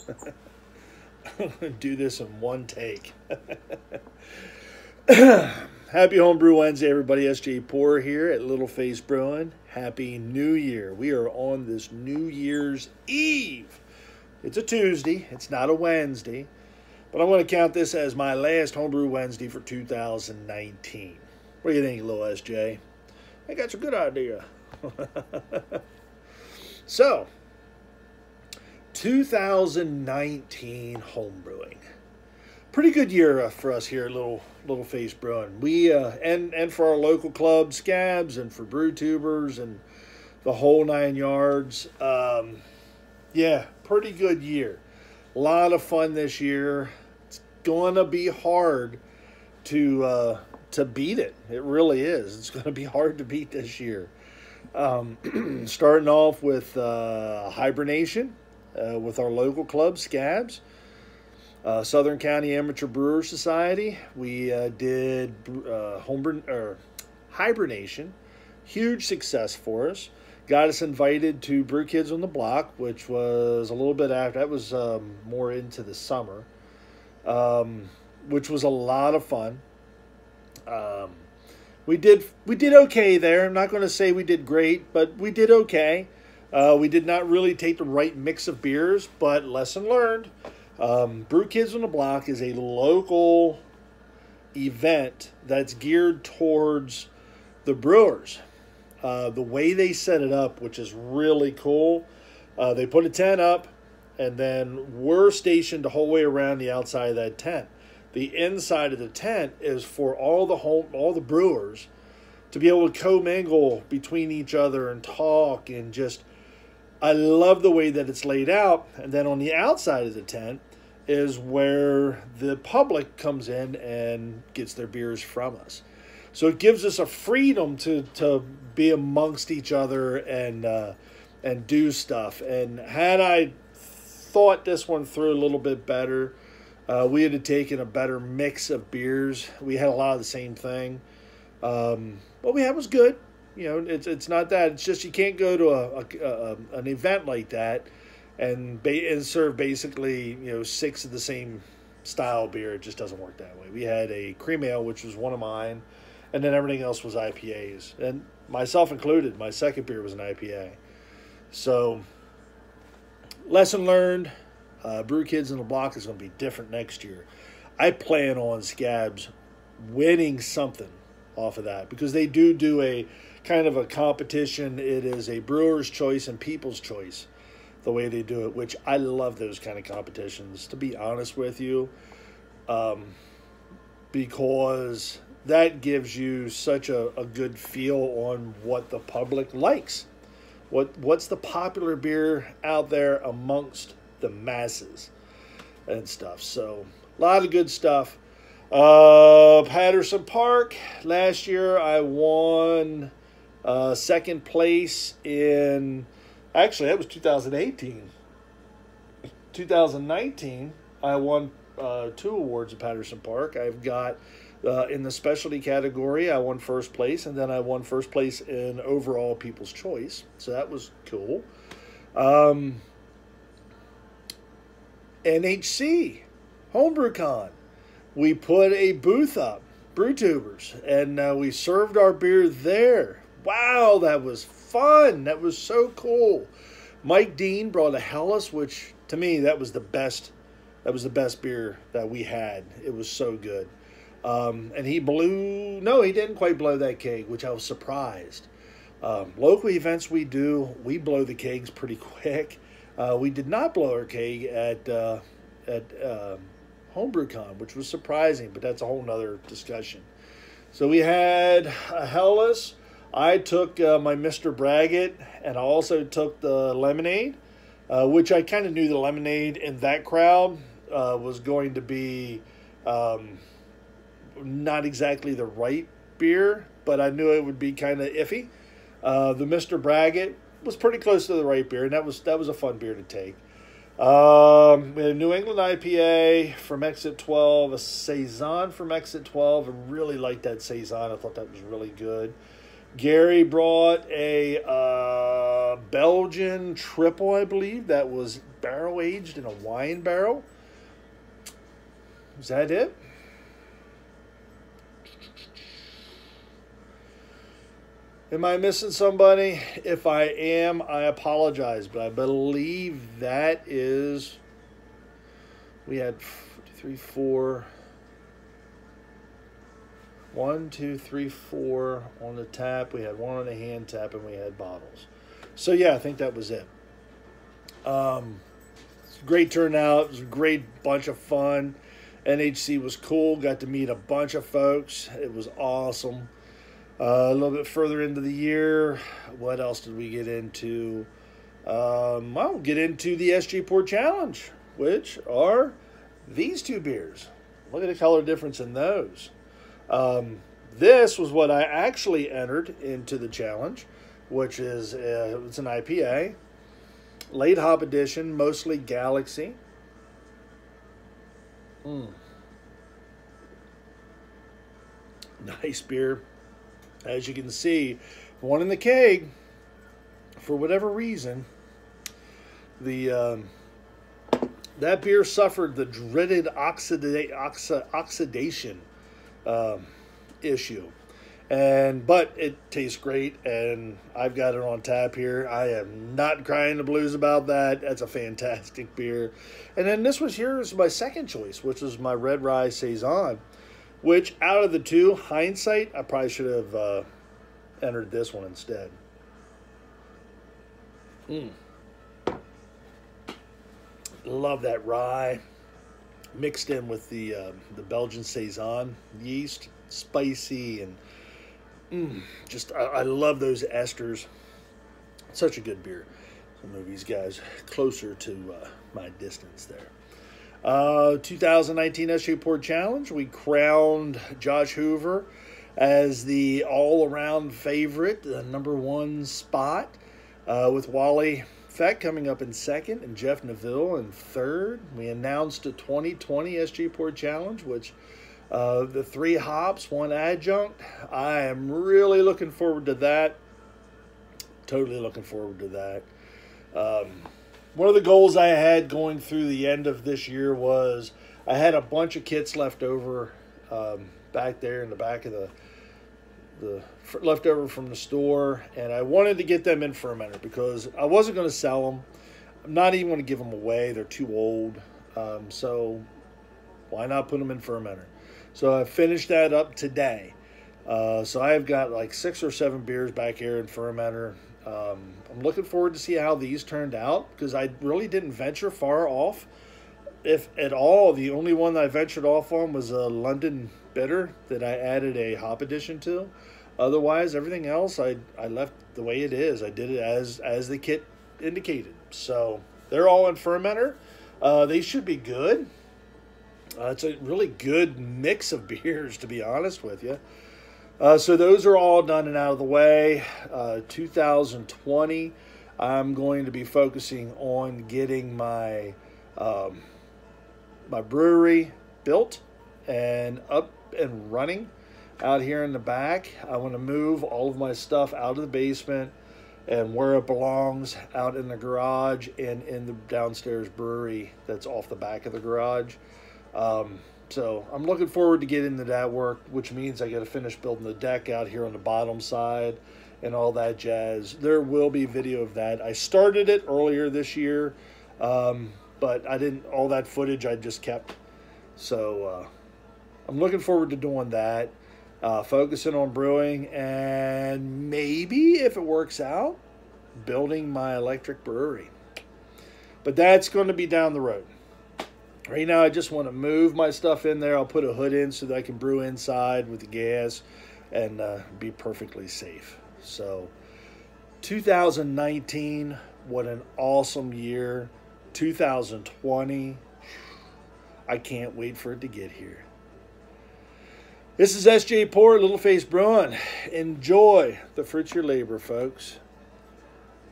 I'm going to do this in one take. Happy Homebrew Wednesday, everybody. SJ Poor here at Little Face Brewing. Happy New Year. We are on this New Year's Eve. It's a Tuesday. It's not a Wednesday. But I'm going to count this as my last Homebrew Wednesday for 2019. What do you think, little SJ? I got a good idea. So, 2019 homebrewing. Pretty good year for us here at Little Face Brewing. We and for our local club, Scabs, and for brew tubers and the whole 9 yards. Yeah, pretty good year. A lot of fun this year. It's gonna be hard to beat it. It really is. It's gonna be hard to beat this year. Starting off with hibernation with our local club, Scabs. Southern County Amateur Brewer Society. We did hibernation. Huge success for us. Got us invited to Brew Kids on the Block, which was a little bit after. That was more into the summer, which was a lot of fun. We did okay there. I'm not going to say we did great, but we did okay. We did not really take the right mix of beers, but lesson learned. Brew Kids on the Block is a local event that's geared towards the brewers. The way they set it up, which is really cool, they put a tent up, and then we're stationed the whole way around the outside of that tent. The inside of the tent is for all the brewers to be able to commingle between each other and talk and just. I love the way that it's laid out. And then on the outside of the tent is where the public comes in and gets their beers from us. So it gives us a freedom to be amongst each other and do stuff. And had I thought this one through a little bit better, we had taken a better mix of beers. We had a lot of the same thing. What we had was good. You know, it's not that. It's just you can't go to an event like that and serve basically 6 of the same style beer. It just doesn't work that way. We had a cream ale, which was one of mine, and then everything else was IPAs, and myself included. My second beer was an IPA. So, lesson learned. Brew Kids on the Block is going to be different next year. I plan on Scabs winning something off of that because they do a kind of a competition. It is a brewer's choice and people's choice, the way they do it, which I love those kind of competitions, to be honest with you, because that gives you such a good feel on what the public likes. What's the popular beer out there amongst the masses and stuff. So a lot of good stuff. Patterson Park, last year I won second place in, actually that was 2018. 2019 I won 2 awards at Patterson Park. I've got in the specialty category I won first place, and then I won first place in overall People's Choice, so that was cool. NHC HomebrewCon, we put a booth up, brew tubers, and we served our beer there. Wow, that was fun. That was so cool. Mike Dean brought a Hellas, which to me that was the best beer that we had. It was so good. And he didn't quite blow that keg, which I was surprised. Local events we blow the kegs pretty quick. We did not blow our keg at HomebrewCon, which was surprising, but that's a whole nother discussion. So we had a Hellas. I took my Mr. Braggot, and I also took the lemonade, which I kind of knew the lemonade in that crowd was going to be not exactly the right beer, but I knew it would be kind of iffy. The Mr. Braggot was pretty close to the right beer, and that was a fun beer to take. We had a New England IPA from Exit 12, a Saison from Exit 12. I really liked that Saison. I thought that was really good. Gary brought a Belgian triple, I believe. That was barrel aged in a wine barrel. Is that it? Am I missing somebody? If I am, I apologize, but I believe that is. We had 3, 4. 1, 2, 3, 4 on the tap. We had 1 on the hand tap, and we had bottles. So yeah, I think that was it. Great turnout. It was a great bunch of fun. NHC was cool. Got to meet a bunch of folks. It was awesome. A little bit further into the year, what else did we get into? I'll get into the SJ Port Challenge, which are these two beers. Look at the color difference in those. This was what I actually entered into the challenge, which is it's an IPA, late hop edition, mostly Galaxy. Nice beer. As you can see, one in the keg, for whatever reason, the that beer suffered the dreaded oxidation issue, but it tastes great, and I've got it on tap here. I am not crying the blues about that. That's a fantastic beer. And then this was here is my second choice, which was my Red Rye Saison, which out of the two, hindsight, I probably should have entered this one instead. Love that rye mixed in with the Belgian Saison yeast, spicy, and just I love those esters. Such a good beer. So move these guys closer to my distance there. 2019 SJ Port Challenge, we crowned Josh Hoover as the all-around favorite, the #1 spot, with Wally Feck coming up in second and Jeff Neville in third. We announced a 2020 SJ Port Challenge, which the 3 hops, 1 adjunct. I am really looking forward to that. Totally looking forward to that. One of the goals I had going through the end of this year was I had a bunch of kits left over back there in the back of the leftover from the store, and I wanted to get them in fermenter because I wasn't going to sell them. I'm not even going to give them away. They're too old. So why not put them in fermenter? So I finished that up today. So I've got like 6 or 7 beers back here in fermenter. I'm looking forward to see how these turned out because I really didn't venture far off, if at all. The only one that I ventured off on was a London Bitter that I added a hop addition to. Otherwise, everything else I left the way it is. I did it as the kit indicated. So they're all in fermenter. They should be good. It's a really good mix of beers, to be honest with you. So those are all done and out of the way. 2020, I'm going to be focusing on getting my my brewery built and up and running out here in the back. I want to move all of my stuff out of the basement and where it belongs, out in the garage and in the downstairs brewery that's off the back of the garage. So I'm looking forward to getting into that work, which means I got to finish building the deck out here on the bottom side and all that jazz. There will be video of that. I started it earlier this year, but I didn't, all that footage I just kept. So I'm looking forward to doing that, focusing on brewing, and maybe if it works out, building my electric brewery. But that's going to be down the road. Right now, I just want to move my stuff in there. I'll put a hood in so that I can brew inside with the gas and be perfectly safe. So 2019, what an awesome year. 2020, I can't wait for it to get here. This is SJ Port, Little Face Brewing. Enjoy the fruits of your labor, folks.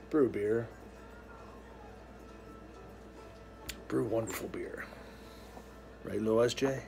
Brew beer. Brew wonderful beer. Right, little SJ?